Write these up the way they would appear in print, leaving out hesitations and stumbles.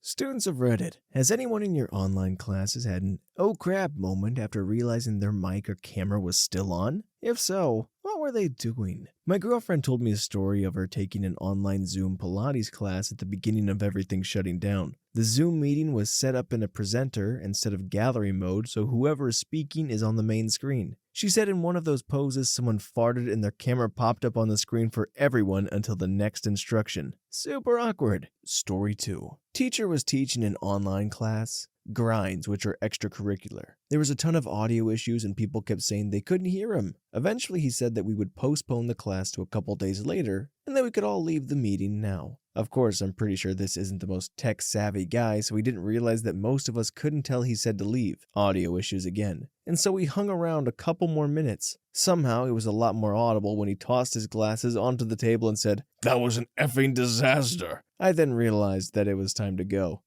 Students of Reddit, has anyone in your online classes had an oh crap moment after realizing their mic or camera was still on? If so, what were they doing? My girlfriend told me a story of her taking an online Zoom Pilates class at the beginning of everything shutting down. The Zoom meeting was set up in a presenter instead of gallery mode, so whoever is speaking is on the main screen. She said in one of those poses someone farted and their camera popped up on the screen for everyone until the next instruction. Super awkward. Story 2. Teacher was teaching an online class. Grinds, which are extracurricular. There was a ton of audio issues and people kept saying they couldn't hear him. Eventually he said that we would postpone the class to a couple days later and that we could all leave the meeting now. Of course, I'm pretty sure this isn't the most tech-savvy guy, so we didn't realize that most of us couldn't tell he said to leave. Audio issues again. And so we hung around a couple more minutes. Somehow it was a lot more audible when he tossed his glasses onto the table and said, "That was an effing disaster." I then realized that it was time to go.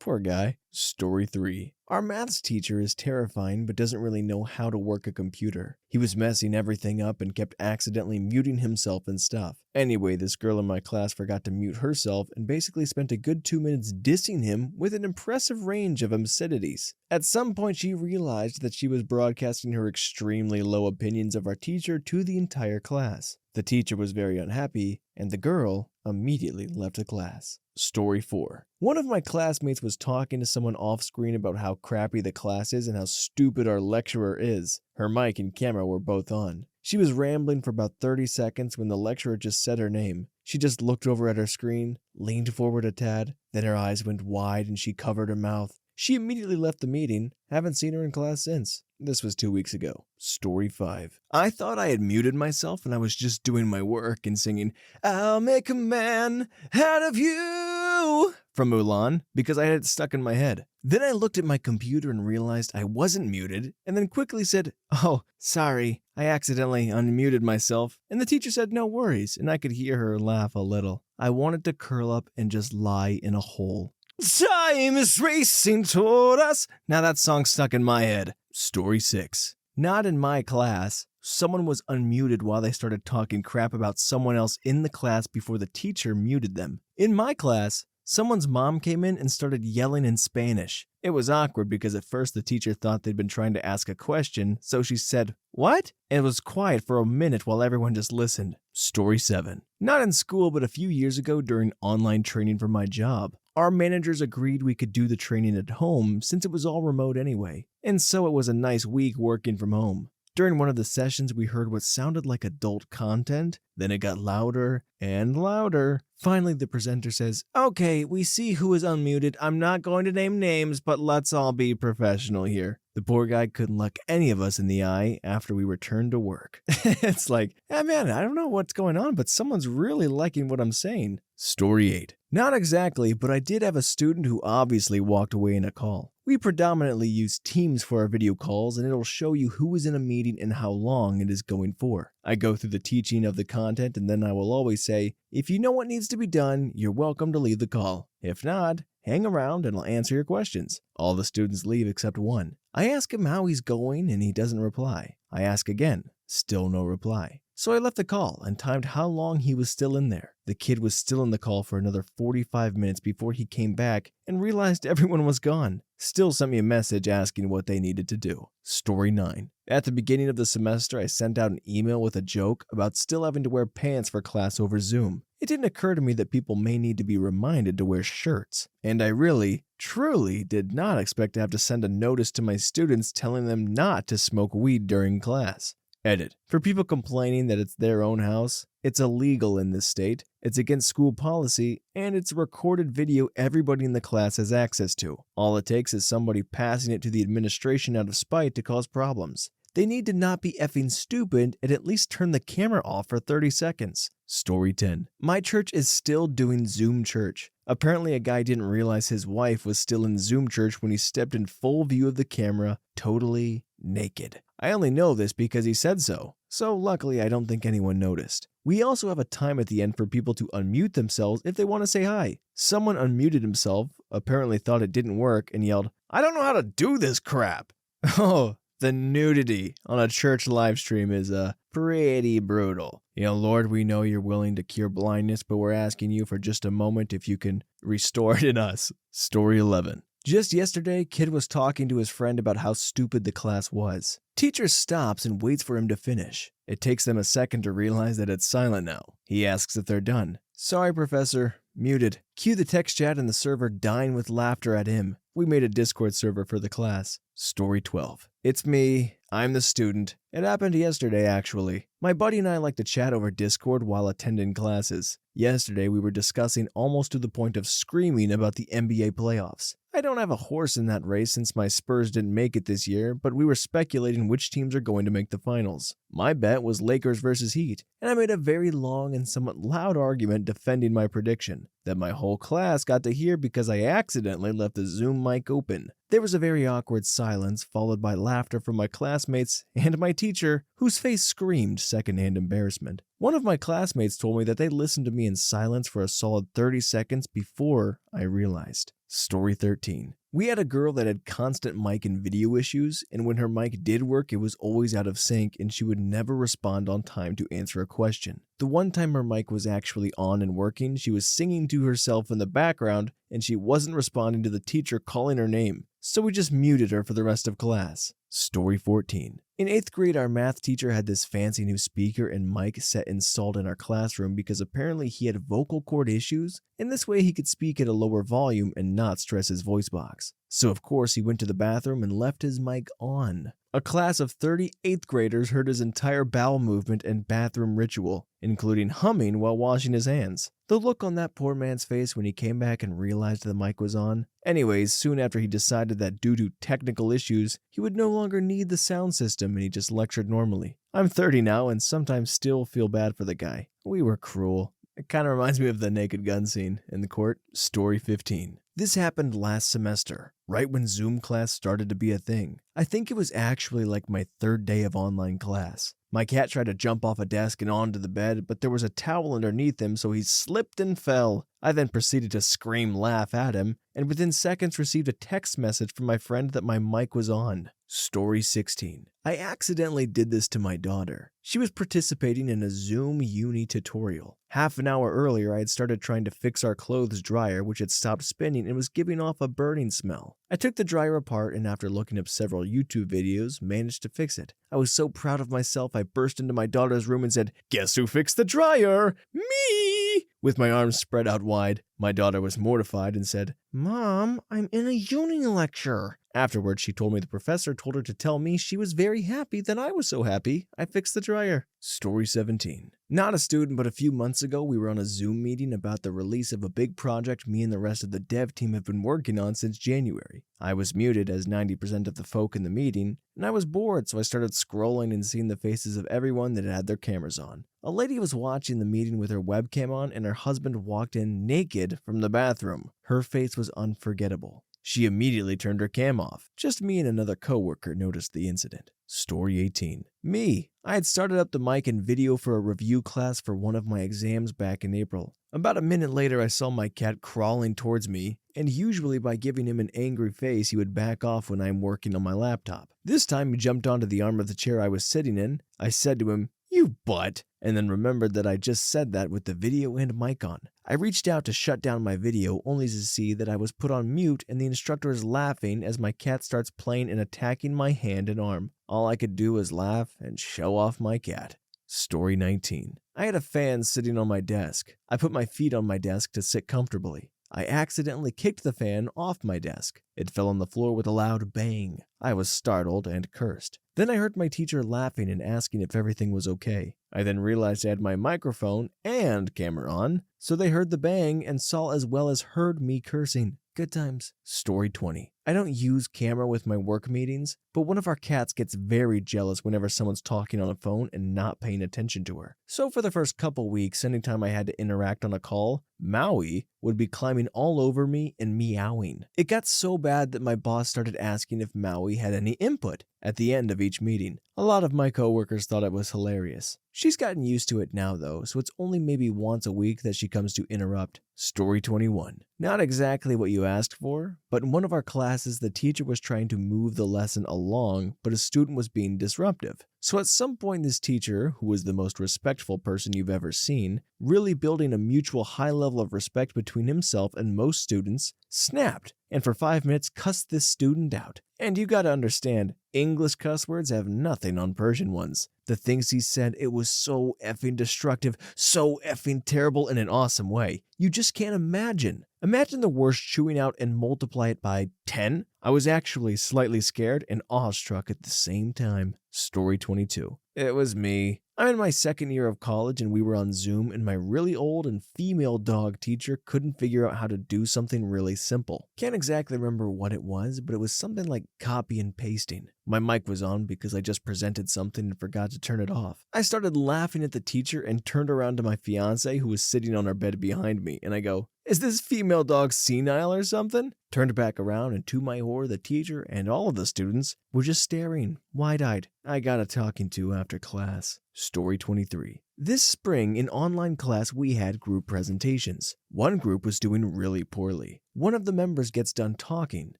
Poor guy. Story 3. Our maths teacher is terrifying but doesn't really know how to work a computer. He was messing everything up and kept accidentally muting himself and stuff. Anyway, this girl in my class forgot to mute herself and basically spent a good 2 minutes dissing him with an impressive range of obscenities. At some point she realized that she was broadcasting her extremely low opinions of our teacher to the entire class. The teacher was very unhappy, and the girl immediately left the class. Story 4. One of my classmates was talking to someone off-screen about how crappy the class is and how stupid our lecturer is. Her mic and camera were both on. She was rambling for about 30 seconds when the lecturer just said her name. She just looked over at her screen, leaned forward a tad, then her eyes went wide and she covered her mouth. She immediately left the meeting. Haven't seen her in class since. This was 2 weeks ago. Story 5. I thought I had muted myself and I was just doing my work and singing, "I'll make a man out of you" from Mulan because I had it stuck in my head. Then I looked at my computer and realized I wasn't muted and then quickly said, "Oh, sorry, I accidentally unmuted myself." And the teacher said no worries and I could hear her laugh a little. I wanted to curl up and just lie in a hole. Time is racing toward us. Now that song's stuck in my head. Story 6. Not in my class. Someone was unmuted while they started talking crap about someone else in the class before the teacher muted them. In my class, someone's mom came in and started yelling in Spanish. It was awkward because at first the teacher thought they'd been trying to ask a question, so she said, "What?" And it was quiet for a minute while everyone just listened. Story 7. Not in school, but a few years ago during online training for my job. Our managers agreed we could do the training at home since it was all remote anyway, and so it was a nice week working from home. During one of the sessions, we heard what sounded like adult content, then it got louder and louder. Finally, the presenter says, "Okay, we see who is unmuted. I'm not going to name names, but let's all be professional here." The poor guy couldn't look any of us in the eye after we returned to work. It's like, man, I don't know what's going on, but someone's really liking what I'm saying. Story 8. Not exactly, but I did have a student who obviously walked away in a call. We predominantly use Teams for our video calls, and it'll show you who is in a meeting and how long it is going for. I go through the teaching of the content, and then I will always say, if you know what needs to be done, you're welcome to leave the call. If not, hang around and I'll answer your questions. All the students leave except one. I ask him how he's going, and he doesn't reply. I ask again. Still no reply. So I left the call and timed how long he was still in there. The kid was still in the call for another 45 minutes before he came back and realized everyone was gone. Still sent me a message asking what they needed to do. Story 9. At the beginning of the semester, I sent out an email with a joke about still having to wear pants for class over Zoom. It didn't occur to me that people may need to be reminded to wear shirts. And I really, truly did not expect to have to send a notice to my students telling them not to smoke weed during class. Edit. For people complaining that it's their own house, it's illegal in this state, it's against school policy, and it's a recorded video everybody in the class has access to. All it takes is somebody passing it to the administration out of spite to cause problems. They need to not be effing stupid and at least turn the camera off for 30 seconds. Story 10. My church is still doing Zoom church. Apparently a guy didn't realize his wife was still in Zoom church when he stepped in full view of the camera, totally naked. I only know this because he said so. So luckily I don't think anyone noticed. We also have a time at the end for people to unmute themselves if they want to say hi. Someone unmuted himself, apparently thought it didn't work, and yelled, "I don't know how to do this crap." Oh, the nudity on a church live stream is Pretty brutal. Lord, we know you're willing to cure blindness, but we're asking you for just a moment if you can restore it in us. Story 11. Just yesterday, kid was talking to his friend about how stupid the class was. Teacher stops and waits for him to finish. It takes them a second to realize that it's silent now. He asks if they're done. Sorry, professor. Muted. Cue the text chat and the server dying with laughter at him. We made a Discord server for the class. Story 12. It's me. I'm the student. It happened yesterday, actually. My buddy and I like to chat over Discord while attending classes. Yesterday, we were discussing almost to the point of screaming about the NBA playoffs. I don't have a horse in that race since my Spurs didn't make it this year, but we were speculating which teams are going to make the finals. My bet was Lakers versus Heat, and I made a very long and somewhat loud argument defending my prediction that my whole class got to hear because I accidentally left the Zoom mic open. There was a very awkward silence, followed by laughter from my classmates and my teacher, whose face screamed secondhand embarrassment. One of my classmates told me that they listened to me in silence for a solid 30 seconds before I realized. Story 13. We had a girl that had constant mic and video issues, and when her mic did work, it was always out of sync and she would never respond on time to answer a question. The one time her mic was actually on and working, she was singing to herself in the background and she wasn't responding to the teacher calling her name, so we just muted her for the rest of class. Story 14. In 8th grade, our math teacher had this fancy new speaker and mic set installed in our classroom because apparently he had vocal cord issues, and this way he could speak at a lower volume and not stress his voice box. So of course he went to the bathroom and left his mic on. A class of 30 8th graders heard his entire bowel movement and bathroom ritual, including humming while washing his hands. The look on that poor man's face when he came back and realized the mic was on. Anyways, soon after he decided that due to technical issues, he would no longer need the sound system and he just lectured normally. I'm 30 now and sometimes still feel bad for the guy. We were cruel. It kind of reminds me of the Naked Gun scene in the court. Story 15. This happened last semester, right when Zoom class started to be a thing. I think it was actually like my 3rd day of online class. My cat tried to jump off a desk and onto the bed, but there was a towel underneath him, so he slipped and fell. I then proceeded to laugh at him, and within seconds received a text message from my friend that my mic was on. Story 16. I accidentally did this to my daughter. She was participating in a Zoom uni tutorial. Half an hour earlier, I had started trying to fix our clothes dryer, which had stopped spinning and was giving off a burning smell. I took the dryer apart and after looking up several YouTube videos, managed to fix it. I was so proud of myself, I burst into my daughter's room and said, "Guess who fixed the dryer? Me!" With my arms spread out wide. My daughter was mortified and said, "Mom, I'm in a uni lecture." Afterwards, she told me the professor told her to tell me she was very happy that I was so happy I fixed the dryer. Story 17. Not a student, but a few months ago, we were on a Zoom meeting about the release of a big project me and the rest of the dev team have been working on since January. I was muted as 90% of the folk in the meeting, and I was bored, so I started scrolling and seeing the faces of everyone that had their cameras on. A lady was watching the meeting with her webcam on, and her husband walked in naked from the bathroom. Her face was unforgettable. She immediately turned her cam off. Just me and another coworker noticed the incident. Story 18. Me. I had started up the mic and video for a review class for one of my exams back in April. About a minute later, I saw my cat crawling towards me, and usually by giving him an angry face, he would back off when I am working on my laptop. This time, he jumped onto the arm of the chair I was sitting in. I said to him, "You butt," and then remembered that I just said that with the video and mic on. I reached out to shut down my video only to see that I was put on mute and the instructor is laughing as my cat starts playing and attacking my hand and arm. All I could do was laugh and show off my cat. Story 19. I had a fan sitting on my desk. I put my feet on my desk to sit comfortably. I accidentally kicked the fan off my desk. It fell on the floor with a loud bang. I was startled and cursed. Then I heard my teacher laughing and asking if everything was okay. I then realized I had my microphone and camera on, so they heard the bang and saw as well as heard me cursing. Good times. Story 20. I don't use camera with my work meetings, but one of our cats gets very jealous whenever someone's talking on a phone and not paying attention to her. So for the first couple weeks, anytime I had to interact on a call, Maui would be climbing all over me and meowing. It got so bad that my boss started asking if Maui had any input at the end of each meeting. A lot of my coworkers thought it was hilarious. She's gotten used to it now though, so it's only maybe once a week that she comes to interrupt. Story 21. Not exactly what you asked for, but in one of our classes the teacher was trying to move the lesson along, but a student was being disruptive. So at some point this teacher, who was the most respectful person you've ever seen, really building a mutual high level of respect between himself and most students, snapped and for 5 minutes cussed this student out. And you gotta understand, English cuss words have nothing on Persian ones. The things he said, it was so effing destructive, so effing terrible in an awesome way. You just can't imagine. Imagine the worst chewing out and multiply it by 10. I was actually slightly scared and awestruck at the same time. Story 22. It was me. I'm in my second year of college and we were on Zoom and my really old and female dog teacher couldn't figure out how to do something really simple. Can't exactly remember what it was, but it was something like copy and pasting. My mic was on because I just presented something and forgot to turn it off. I started laughing at the teacher and turned around to my fiance who was sitting on our bed behind me and I go, "Is this female dog senile or something?" Turned back around and to my horror the teacher and all of the students were just staring, wide-eyed. I got a talking to after class. Story 23. This spring in online class we had group presentations. One group was doing really poorly. One of the members gets done talking,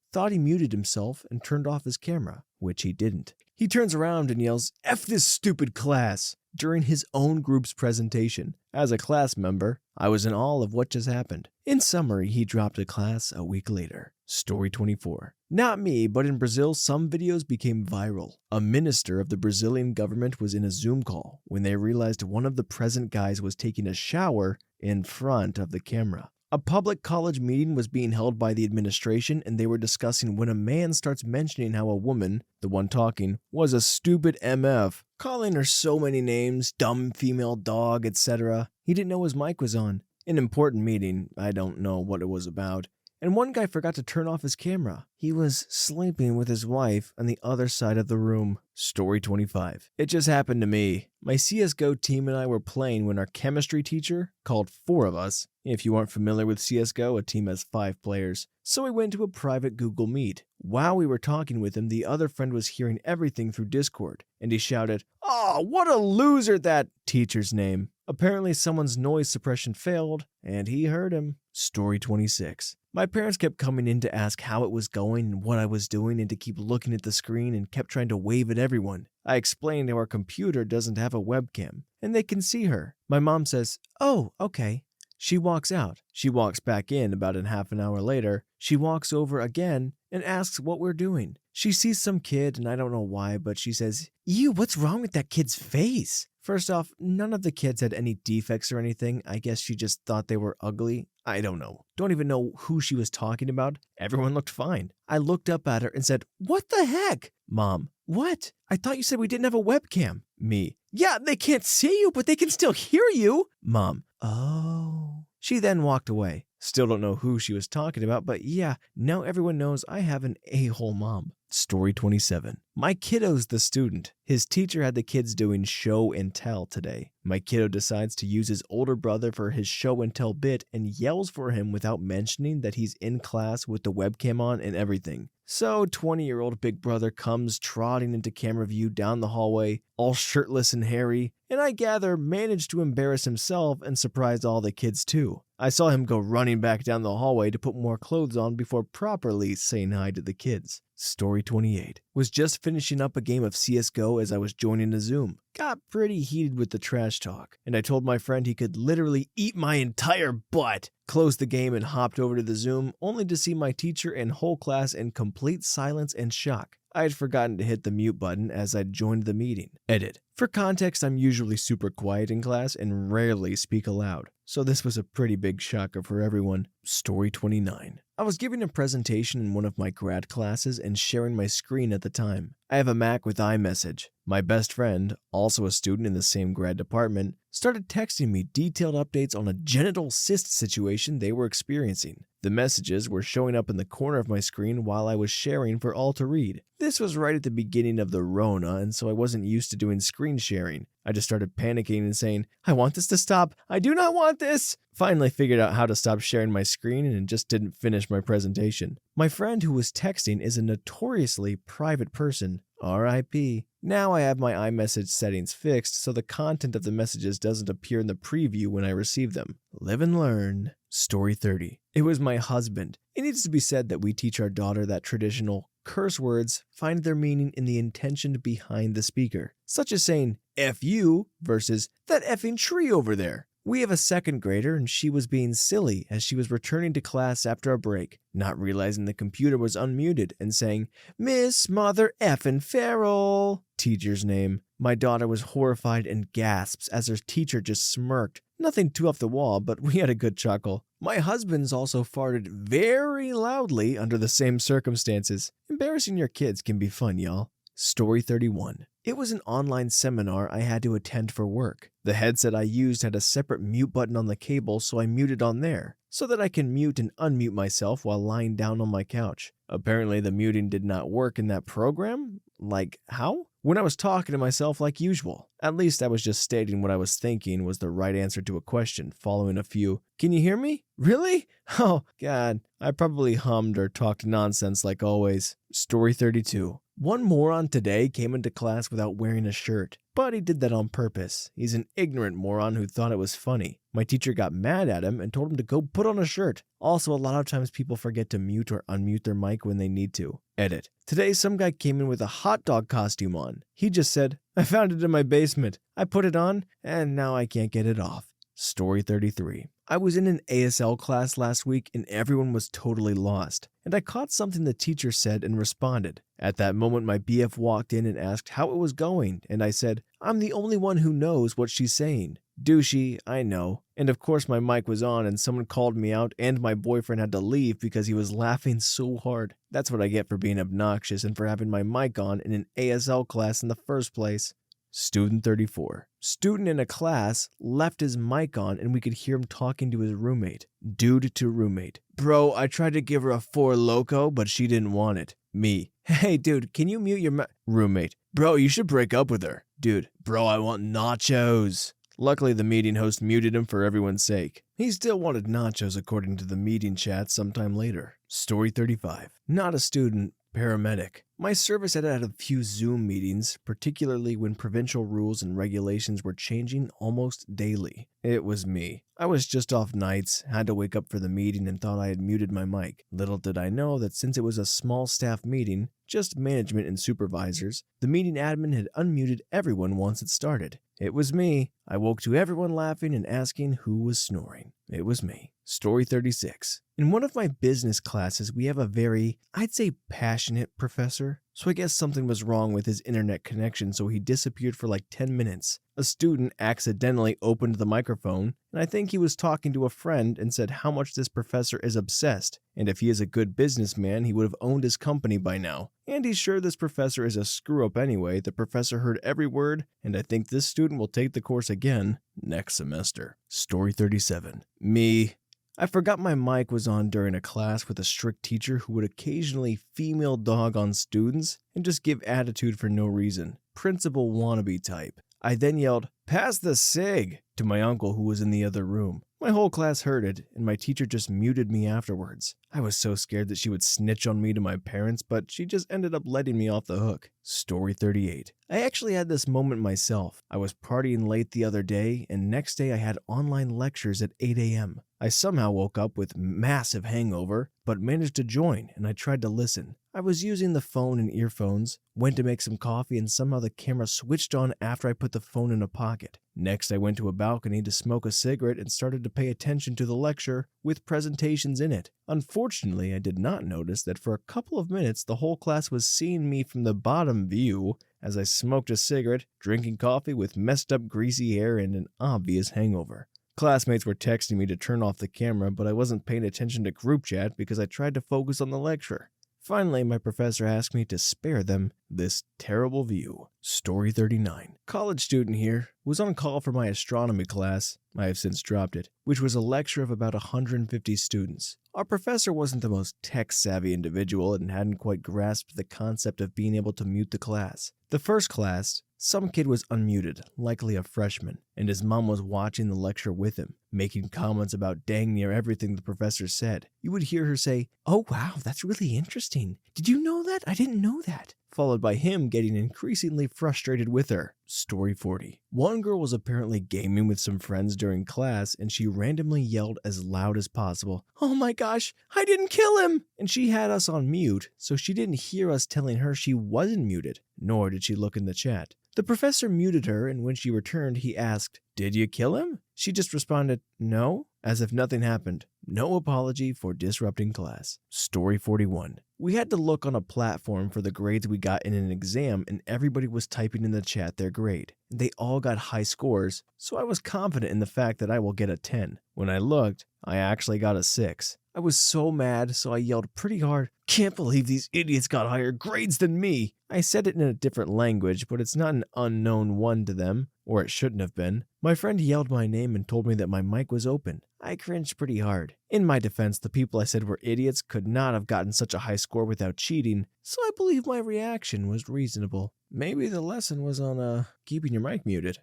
thought he muted himself and turned off his camera, which he didn't. He turns around and yells, "F this stupid class!" during his own group's presentation. As a class member, I was in awe of what just happened. In summary, he dropped a class a week later. Story 24. Not me, but in Brazil, some videos became viral. A minister of the Brazilian government was in a Zoom call when they realized one of the present guys was taking a shower in front of the camera. A public college meeting was being held by the administration and they were discussing when a man starts mentioning how a woman, the one talking, was a stupid MF, calling her so many names, dumb female dog, etc. He didn't know his mic was on. An important meeting, I don't know what it was about. And one guy forgot to turn off his camera. He was sleeping with his wife on the other side of the room. Story 25. It just happened to me. My CSGO team and I were playing when our chemistry teacher called 4 of us. If you aren't familiar with CSGO, a team has 5 players. So we went to a private Google Meet. While we were talking with him, the other friend was hearing everything through Discord. And he shouted, "Oh, what a loser that teacher's name." Apparently someone's noise suppression failed, and he heard him. Story 26. My parents kept coming in to ask how it was going and what I was doing and to keep looking at the screen and kept trying to wave at everyone. I explained how our computer doesn't have a webcam, and they can see her. My mom says, "Oh, okay." She walks out. She walks back in about a half an hour later. She walks over again and asks what we're doing. She sees some kid, and I don't know why, but she says, "Ew, what's wrong with that kid's face?" First off, none of the kids had any defects or anything. I guess she just thought they were ugly. I don't know. Don't even know who she was talking about. Everyone looked fine. I looked up at her and said, "What the heck?" Mom, "What? I thought you said we didn't have a webcam." Me, "Yeah, they can't see you, but they can still hear you." Mom, "Oh." She then walked away. Still don't know who she was talking about, but yeah, now everyone knows I have an a-hole mom. Story 27. My kiddo's the student. His teacher had the kids doing show and tell today. My kiddo decides to use his older brother for his show and tell bit and yells for him without mentioning that he's in class with the webcam on and everything. So 20-year-old big brother comes trotting into camera view down the hallway, all shirtless and hairy, and I gather managed to embarrass himself and surprise all the kids too. I saw him go running back down the hallway to put more clothes on before properly saying hi to the kids. Story 28. Was just finishing up a game of CSGO as I was joining a Zoom. Got pretty heated with the trash talk, and I told my friend he could literally eat my entire butt. Closed the game and hopped over to the Zoom, only to see my teacher and whole class in complete silence and shock. I had forgotten to hit the mute button as I joined the meeting. Edit. For context, I'm usually super quiet in class and rarely speak aloud, so this was a pretty big shocker for everyone. Story 29. I was giving a presentation in one of my grad classes and sharing my screen at the time. I have a Mac with iMessage. My best friend, also a student in the same grad department, started texting me detailed updates on a genital cyst situation they were experiencing. The messages were showing up in the corner of my screen while I was sharing for all to read. This was right at the beginning of the Rona, and so I wasn't used to doing screen sharing. I just started panicking and saying, "I want this to stop. I do not want this." Finally figured out how to stop sharing my screen and just didn't finish my presentation. My friend who was texting is a notoriously private person. RIP. Now I have my iMessage settings fixed so the content of the messages doesn't appear in the preview when I receive them. Live and learn. Story 30. It was my husband. It needs to be said that we teach our daughter that traditional curse words find their meaning in the intention behind the speaker, such as saying F you versus that effing tree over there. We have a second grader and she was being silly as she was returning to class after a break, not realizing the computer was unmuted and saying, Miss Mother Effin' Farrell, teacher's name. My daughter was horrified and gasps as her teacher just smirked. Nothing too off the wall, but we had a good chuckle. My husband's also farted very loudly under the same circumstances. Embarrassing your kids can be fun, y'all. Story 31. It was an online seminar I had to attend for work. The headset I used had a separate mute button on the cable, so I muted on there, so that I can mute and unmute myself while lying down on my couch. Apparently the muting did not work in that program? Like, how? When I was talking to myself like usual. At least I was just stating what I was thinking was the right answer to a question, following a few, "Can you hear me? Really? Oh, God." I probably hummed or talked nonsense like always. Story 32. One moron today came into class without wearing a shirt, but he did that on purpose. He's an ignorant moron who thought it was funny. My teacher got mad at him and told him to go put on a shirt. Also, a lot of times people forget to mute or unmute their mic when they need to. Edit. Today, some guy came in with a hot dog costume on. He just said, "I found it in my basement. I put it on, and now I can't get it off." Story 33. I was in an ASL class last week and everyone was totally lost, and I caught something the teacher said and responded. At that moment, my BF walked in and asked how it was going, and I said, "I'm the only one who knows what she's saying." Douchey, I know. And of course my mic was on and someone called me out and my boyfriend had to leave because he was laughing so hard. That's what I get for being obnoxious and for having my mic on in an ASL class in the first place. Student 34. Student in a class left his mic on and we could hear him talking to his roommate. Dude to roommate. "Bro, I tried to give her a Four Loko, but she didn't want it." Me. "Hey, dude, can you mute your mic?" Roommate. "Bro, you should break up with her." Dude. "Bro, I want nachos." Luckily, the meeting host muted him for everyone's sake. He still wanted nachos according to the meeting chat sometime later. Story 35. Not a student, paramedic. My service had a few Zoom meetings, particularly when provincial rules and regulations were changing almost daily. It was me. I was just off nights, had to wake up for the meeting and thought I had muted my mic. Little did I know that since it was a small staff meeting, just management and supervisors, the meeting admin had unmuted everyone once it started. It was me. I woke to everyone laughing and asking who was snoring. It was me. Story 36. In one of my business classes, we have a very, I'd say, passionate professor. So I guess something was wrong with his internet connection, so he disappeared for like 10 minutes. A student accidentally opened the microphone, and I think he was talking to a friend and said how much this professor is obsessed. And if he is a good businessman, he would have owned his company by now. And he's sure this professor is a screw-up anyway. The professor heard every word, and I think this student will take the course again next semester. Story 37. Me. I forgot my mic was on during a class with a strict teacher who would occasionally female dog on students and just give attitude for no reason. Principal wannabe type. I then yelled, "Pass the cig," to my uncle who was in the other room. My whole class heard it, and my teacher just muted me afterwards. I was so scared that she would snitch on me to my parents, but she just ended up letting me off the hook. Story 38. I actually had this moment myself. I was partying late the other day, and next day I had online lectures at 8 a.m. I somehow woke up with massive hangover, but managed to join, and I tried to listen. I was using the phone and earphones, went to make some coffee, and somehow the camera switched on after I put the phone in a pocket. Next, I went to a balcony to smoke a cigarette and started to pay attention to the lecture with presentations in it. Unfortunately, I did not notice that for a couple of minutes the whole class was seeing me from the bottom view as I smoked a cigarette, drinking coffee with messed up greasy hair and an obvious hangover. Classmates were texting me to turn off the camera, but I wasn't paying attention to group chat because I tried to focus on the lecture. Finally, my professor asked me to spare them this terrible view. Story 39. College student here. Was on call for my astronomy class. I have since dropped it, which was a lecture of about 150 students. Our professor wasn't the most tech-savvy individual and hadn't quite grasped the concept of being able to mute the class. The first class, some kid was unmuted, likely a freshman, and his mom was watching the lecture with him, making comments about dang near everything the professor said. You would hear her say, "Oh wow, that's really interesting. Did you know that? I didn't know that." followed by him getting increasingly frustrated with her. Story 40. One girl was apparently gaming with some friends during class and she randomly yelled as loud as possible, "Oh my gosh, I didn't kill him!" And she had us on mute, so she didn't hear us telling her she wasn't muted, nor did she look in the chat. The professor muted her, and when she returned, he asked, "Did you kill him?" She just responded, "No," as if nothing happened. No apology for disrupting class. Story 41. We had to look on a platform for the grades we got in an exam, and everybody was typing in the chat their grade. They all got high scores, so I was confident in the fact that I will get a 10. When I looked, I actually got a 6. I was so mad, so I yelled pretty hard, "Can't believe these idiots got higher grades than me!" I said it in a different language, but it's not an unknown one to them, or it shouldn't have been. My friend yelled my name and told me that my mic was open. I cringed pretty hard. In my defense, the people I said were idiots could not have gotten such a high score without cheating, so I believe my reaction was reasonable. Maybe the lesson was on keeping your mic muted.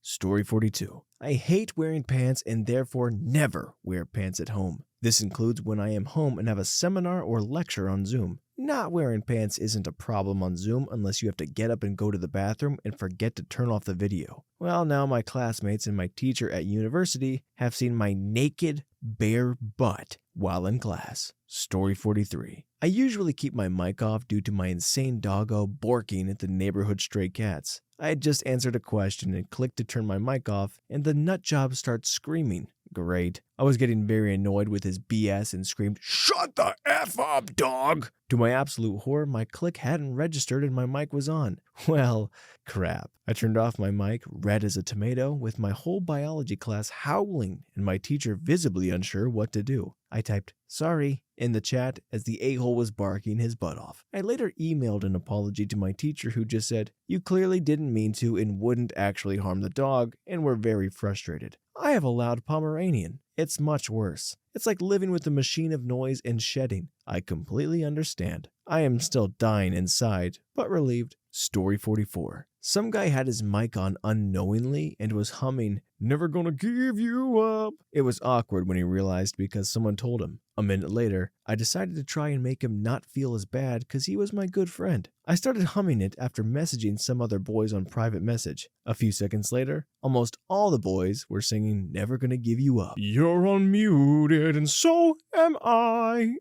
Story 42. I hate wearing pants and therefore never wear pants at home. This includes when I am home and have a seminar or lecture on Zoom. Not wearing pants isn't a problem on Zoom unless you have to get up and go to the bathroom and forget to turn off the video. Well, now my classmates and my teacher at university have seen my naked, bare butt while in class. Story 43. I usually keep my mic off due to my insane doggo barking at the neighborhood stray cats. I had just answered a question and clicked to turn my mic off, and the nutjob starts screaming. Great. I was getting very annoyed with his BS and screamed, "Shut the F up, dog!" To my absolute horror, my click hadn't registered and my mic was on. Well, crap. I turned off my mic, red as a tomato, with my whole biology class howling and my teacher visibly unsure what to do. I typed, "Sorry," in the chat as the a-hole was barking his butt off. I later emailed an apology to my teacher who just said, "You clearly didn't mean to and wouldn't actually harm the dog," and were very frustrated. I have a loud Pomeranian. It's much worse. It's like living with a machine of noise and shedding. I completely understand. I am still dying inside, but relieved. Story 44. Some guy had his mic on unknowingly and was humming, "Never gonna give you up." It was awkward when he realized because someone told him. A minute later, I decided to try and make him not feel as bad because he was my good friend. I started humming it after messaging some other boys on private message. A few seconds later, almost all the boys were singing "Never Gonna Give You Up." You're unmuted and so am I.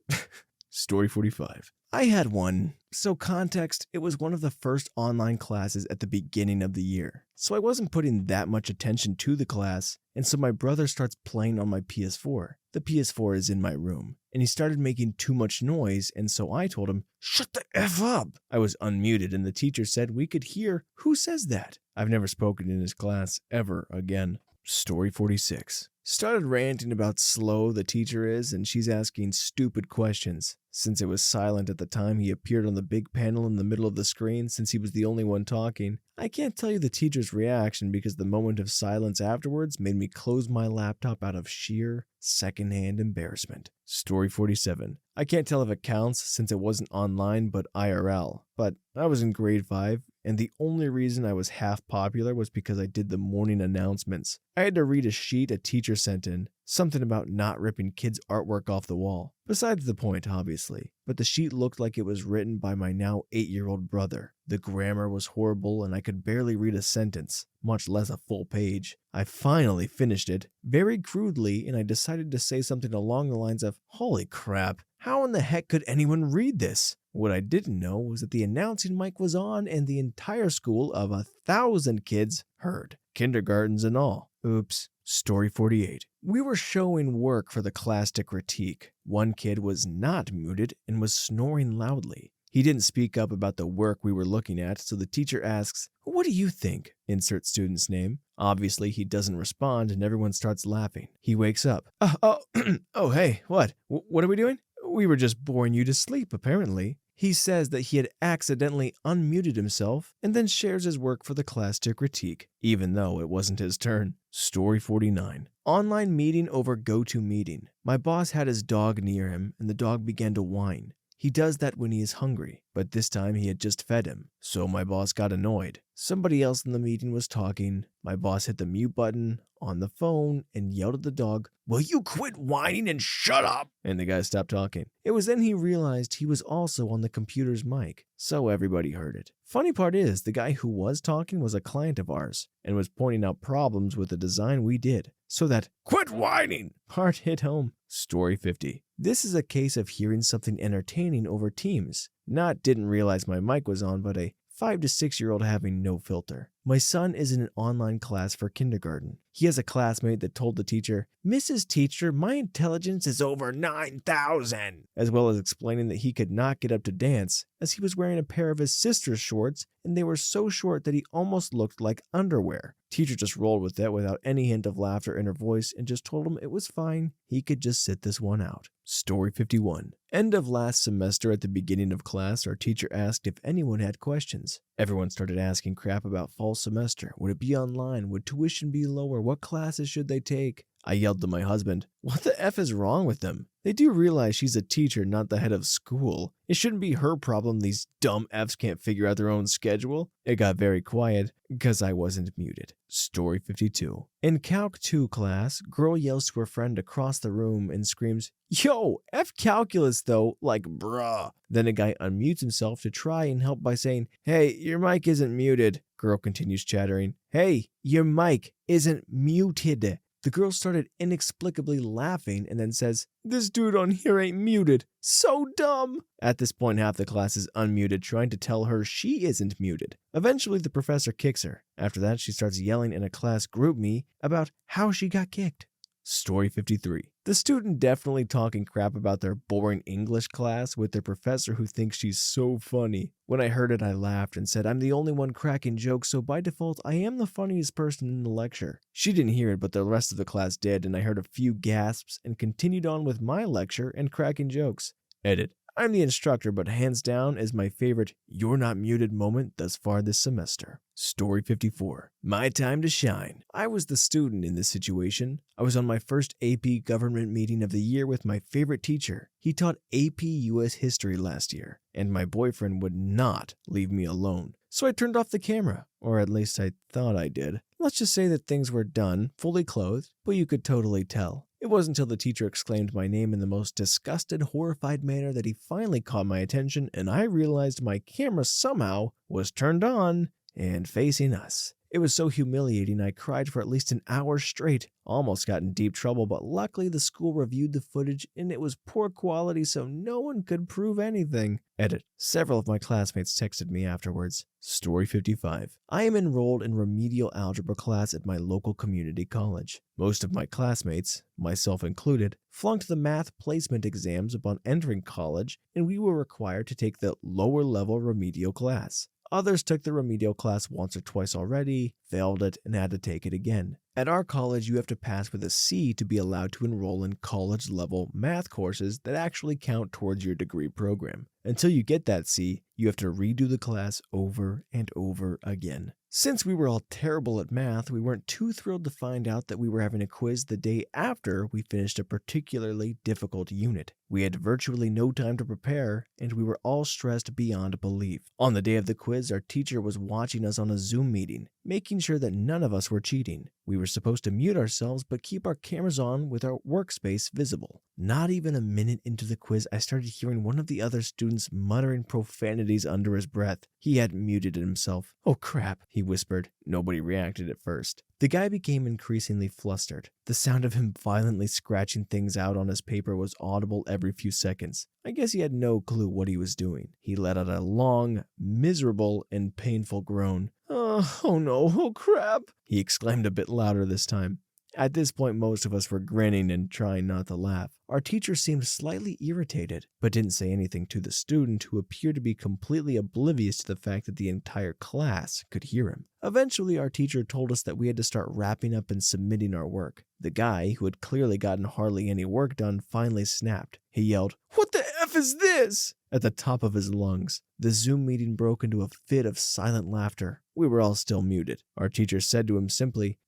Story 45. I had one. So context, it was one of the first online classes at the beginning of the year. So I wasn't putting that much attention to the class, and so my brother starts playing on my PS4. The PS4 is in my room, and he started making too much noise, and so I told him, "Shut the F up!" I was unmuted, and the teacher said we could hear. Who says that? I've never spoken in his class ever again. Story 46. Started ranting about slow the teacher is, and she's asking stupid questions. Since it was silent at the time he appeared on the big panel in the middle of the screen, since he was the only one talking. I can't tell you the teacher's reaction because the moment of silence afterwards made me close my laptop out of sheer secondhand embarrassment. Story 47. I can't tell if it counts since it wasn't online but IRL, but I was in grade 5, and the only reason I was half popular was because I did the morning announcements. I had to read a sheet a teacher sent in, something about not ripping kids' artwork off the wall. Besides the point, obviously, but the sheet looked like it was written by my now 8-year-old brother. The grammar was horrible and I could barely read a sentence, much less a full page. I finally finished it, very crudely, and I decided to say something along the lines of, "Holy crap, how in the heck could anyone read this?" What I didn't know was that the announcing mic was on and the entire school of 1,000 kids heard, kindergartens and all. Oops. Story 48. We were showing work for the class to critique. One kid was not muted and was snoring loudly. He didn't speak up about the work we were looking at, so the teacher asks, "What do you think?" Insert student's name. Obviously, he doesn't respond and everyone starts laughing. He wakes up. Oh, hey, what? What are we doing? We were just boring you to sleep, apparently. He says that he had accidentally unmuted himself and then shares his work for the class to critique, even though it wasn't his turn. Story 49. Online meeting over GoToMeeting. My boss had his dog near him and the dog began to whine. He does that when he is hungry, but this time he had just fed him, so my boss got annoyed. Somebody else in the meeting was talking. My boss hit the mute button on the phone and yelled at the dog, "Will you quit whining and shut up?" And the guy stopped talking. It was then he realized he was also on the computer's mic, so everybody heard it. Funny part is, the guy who was talking was a client of ours and was pointing out problems with the design we did, so that "quit whining" part hit home. Story 50. This is a case of hearing something entertaining over Teams. Not didn't realize my mic was on, but a 5 to 6-year-old having no filter. My son is in an online class for kindergarten. He has a classmate that told the teacher, "Mrs. Teacher, my intelligence is over 9,000, as well as explaining that he could not get up to dance as he was wearing a pair of his sister's shorts and they were so short that he almost looked like underwear. Teacher just rolled with it without any hint of laughter in her voice and just told him it was fine, he could just sit this one out. Story 51. End of last semester at the beginning of class, our teacher asked if anyone had questions. Everyone started asking crap about fall semester. Would it be online? Would tuition be lower? What classes should they take? I yelled to my husband, "What the F is wrong with them? They do realize she's a teacher, not the head of school. It shouldn't be her problem these dumb Fs can't figure out their own schedule." It got very quiet because I wasn't muted. Story 52. In Calc 2 class, girl yells to her friend across the room and screams, "Yo, F calculus though, like bruh." Then a guy unmutes himself to try and help by saying, "Hey, your mic isn't muted." Girl continues chattering, "Hey, your mic isn't muted." The girl started inexplicably laughing and then says, "This dude on here ain't muted. So dumb." At this point, half the class is unmuted, trying to tell her she isn't muted. Eventually, the professor kicks her. After that, she starts yelling in a class group me about how she got kicked. Story 53. The student definitely talking crap about their boring English class with their professor who thinks she's so funny. When I heard it, I laughed and said I'm the only one cracking jokes, so by default, I am the funniest person in the lecture. She didn't hear it, but the rest of the class did, and I heard a few gasps and continued on with my lecture and cracking jokes. Edit. I'm the instructor, but hands down is my favorite "you're not muted" moment thus far this semester. Story 54. My time to shine. I was the student in this situation. I was on my first AP government meeting of the year with my favorite teacher. He taught AP US history last year, and my boyfriend would not leave me alone. So I turned off the camera, or at least I thought I did. Let's just say that things were done, fully clothed, but you could totally tell. It wasn't until the teacher exclaimed my name in the most disgusted, horrified manner that he finally caught my attention and I realized my camera somehow was turned on and facing us. It was so humiliating I cried for at least an hour straight. Almost got in deep trouble, but luckily the school reviewed the footage and it was poor quality so no one could prove anything. Edit. Several of my classmates texted me afterwards. Story 55. I am enrolled in remedial algebra class at my local community college. Most of my classmates, myself included, flunked the math placement exams upon entering college and we were required to take the lower level remedial class. Others took the remedial class once or twice already, failed it, and had to take it again. At our college, you have to pass with a C to be allowed to enroll in college-level math courses that actually count towards your degree program. Until you get that C, you have to redo the class over and over again. Since we were all terrible at math, we weren't too thrilled to find out that we were having a quiz the day after we finished a particularly difficult unit. We had virtually no time to prepare, and we were all stressed beyond belief. On the day of the quiz, our teacher was watching us on a Zoom meeting, making sure that none of us were cheating. We were supposed to mute ourselves but keep our cameras on with our workspace visible. Not even a minute into the quiz, I started hearing one of the other students muttering profanities under his breath. He hadn't muted himself. "Oh crap," he whispered. Nobody reacted at first. The guy became increasingly flustered. The sound of him violently scratching things out on his paper was audible every few seconds. I guess he had no clue what he was doing. He let out a long, miserable, and painful groan. Oh no, oh crap," he exclaimed a bit louder this time. At this point, most of us were grinning and trying not to laugh. Our teacher seemed slightly irritated, but didn't say anything to the student who appeared to be completely oblivious to the fact that the entire class could hear him. Eventually, our teacher told us that we had to start wrapping up and submitting our work. The guy, who had clearly gotten hardly any work done, finally snapped. He yelled, "What the F is this?" at the top of his lungs. The Zoom meeting broke into a fit of silent laughter. We were all still muted. Our teacher said to him simply,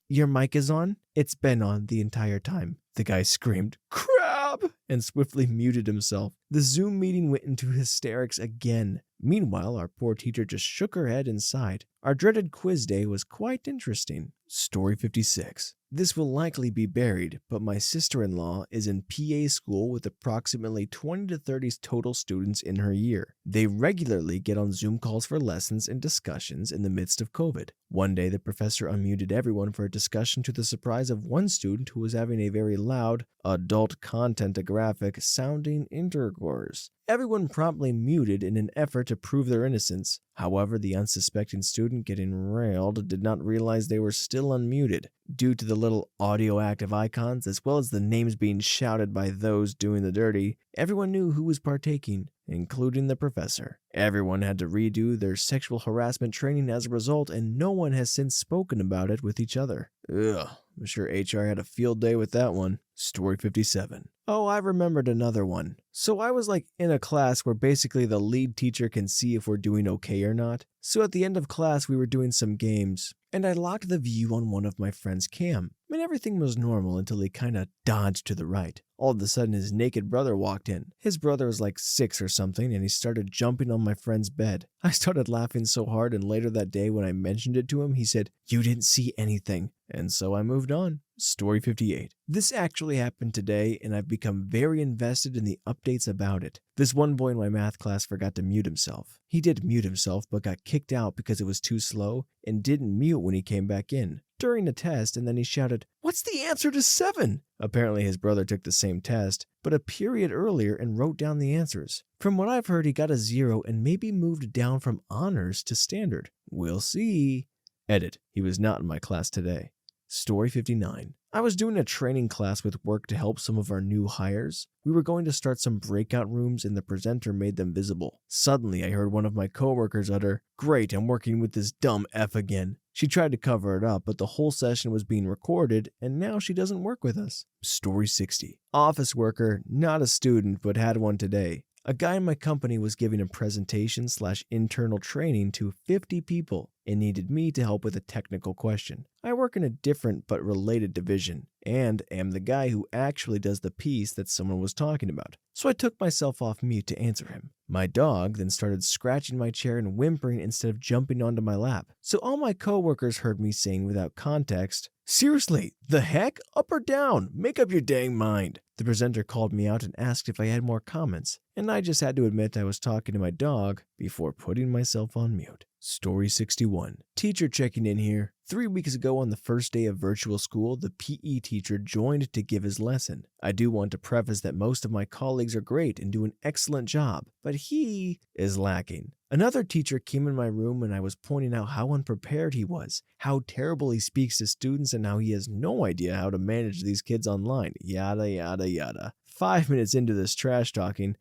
"Your mic is on? It's been on the entire time." The guy screamed, "Crap!" and swiftly muted himself. The Zoom meeting went into hysterics again. Meanwhile, our poor teacher just shook her head and sighed. Our dreaded quiz day was quite interesting. Story 56. This will likely be buried, but my sister-in-law is in PA school with approximately 20 to 30 total students in her year. They regularly get on Zoom calls for lessons and discussions in the midst of COVID. One day, the professor unmuted everyone for a discussion to the surprise of one student who was having a very loud, adult content-graphic sounding intercourse. Everyone promptly muted in an effort to prove their innocence. However, the unsuspecting student getting railed did not realize they were still unmuted. Due to the little audio active icons, as well as the names being shouted by those doing the dirty, everyone knew who was partaking, including the professor. Everyone had to redo their sexual harassment training as a result, and no one has since spoken about it with each other. Ugh, I'm sure HR had a field day with that one. Story 57. Oh, I remembered another one. So I was in a class where basically the lead teacher can see if we're doing okay or not. So at the end of class, we were doing some games, and I locked the view on one of my friend's cam. I mean, everything was normal until he kinda dodged to the right. All of a sudden, his naked brother walked in. His brother was 6 or something, and he started jumping on my friend's bed. I started laughing so hard, and later that day when I mentioned it to him, he said, "You didn't see anything." And so I moved on. Story 58. This actually happened today, and I've become very invested in the updates about it. This one boy in my math class forgot to mute himself. He did mute himself, but got kicked out because it was too slow, and didn't mute when he came back in during the test, and then he shouted, "What's the answer to 7?" Apparently his brother took the same test, but a period earlier, and wrote down the answers. From what I've heard, he got a 0 and maybe moved down from honors to standard. We'll see. Edit. He was not in my class today. Story 59. I was doing a training class with work to help some of our new hires. We were going to start some breakout rooms, and the presenter made them visible. Suddenly, I heard one of my coworkers utter, "Great, I'm working with this dumb F again." She tried to cover it up, but the whole session was being recorded, and now she doesn't work with us. Story 60. Office worker, not a student, but had one today. A guy in my company was giving a presentation/internal training to 50 people and needed me to help with a technical question. I work in a different but related division and am the guy who actually does the piece that someone was talking about. So I took myself off mute to answer him. My dog then started scratching my chair and whimpering instead of jumping onto my lap. So all my coworkers heard me saying without context, "Seriously, the heck? Up or down? Make up your dang mind." The presenter called me out and asked if I had more comments, and I just had to admit I was talking to my dog before putting myself on mute. Story 61. Teacher checking in here. 3 weeks ago on the first day of virtual school, the PE teacher joined to give his lesson. I do want to preface that most of my colleagues are great and do an excellent job, but he is lacking. Another teacher came in my room and I was pointing out how unprepared he was, how terrible he speaks to students, and how he has no idea how to manage these kids online, yada yada yada. 5 minutes into this trash talking,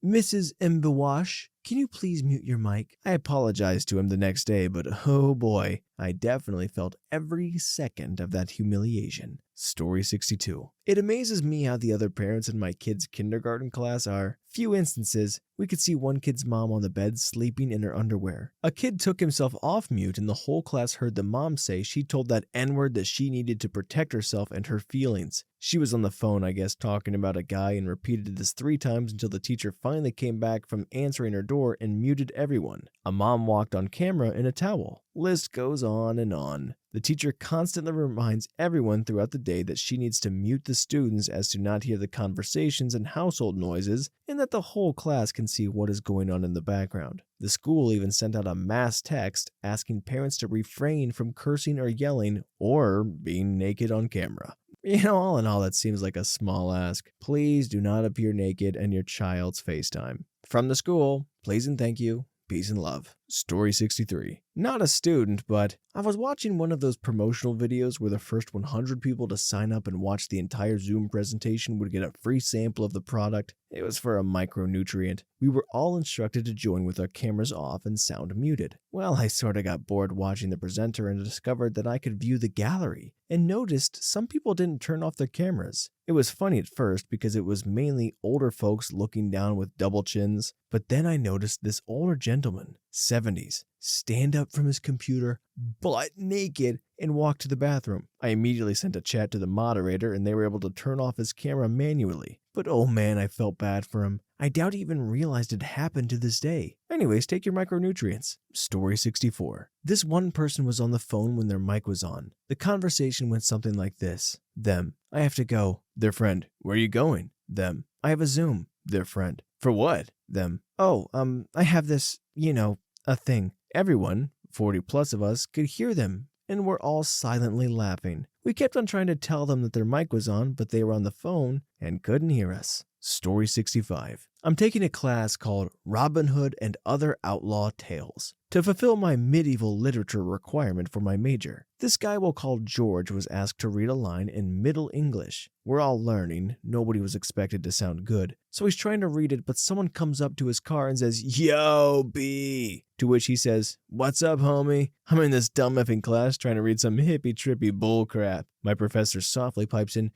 Mrs. Mbawash, can you please mute your mic? I apologized to him the next day, but oh boy, I definitely felt every second of that humiliation. Story 62. It amazes me how the other parents in my kid's kindergarten class are. Few instances, we could see one kid's mom on the bed sleeping in her underwear. A kid took himself off mute and the whole class heard the mom say she told that N-word that she needed to protect herself and her feelings. She was on the phone, I guess, talking about a guy and repeated this 3 times until the teacher finally came back from answering her door and muted everyone. A mom walked on camera in a towel. List goes on and on. The teacher constantly reminds everyone throughout the day that she needs to mute the students as to not hear the conversations and household noises, and that the whole class can see what is going on in the background. The school even sent out a mass text asking parents to refrain from cursing or yelling or being naked on camera. All in all, that seems like a small ask. Please do not appear naked in your child's FaceTime. From the school, please and thank you. Peace and love. Story 63. Not a student, but I was watching one of those promotional videos where the first 100 people to sign up and watch the entire Zoom presentation would get a free sample of the product. It was for a micronutrient. We were all instructed to join with our cameras off and sound muted. Well, I sorta got bored watching the presenter and discovered that I could view the gallery, and noticed some people didn't turn off their cameras. It was funny at first because it was mainly older folks looking down with double chins, but then I noticed this older gentleman, 70s, stand up from his computer, butt naked, and walk to the bathroom. I immediately sent a chat to the moderator and they were able to turn off his camera manually. But oh man, I felt bad for him. I doubt he even realized it happened to this day. Anyways, take your micronutrients. Story 64. This one person was on the phone when their mic was on. The conversation went something like this. Them. I have to go. Their friend. Where are you going? Them. I have a Zoom. Their friend. For what? Them. Oh, I have this, a thing. Everyone, 40 plus of us, could hear them, and we're all silently laughing. We kept on trying to tell them that their mic was on, but they were on the phone and couldn't hear us. Story 65. I'm taking a class called Robin Hood and Other Outlaw Tales to fulfill my medieval literature requirement for my major. This guy we'll call George was asked to read a line in Middle English. We're all learning, nobody was expected to sound good, so he's trying to read it, but someone comes up to his car and says, "Yo, B!" To which he says, "What's up, homie? I'm in this dumb effing class trying to read some hippie-trippy bullcrap." My professor softly pipes in,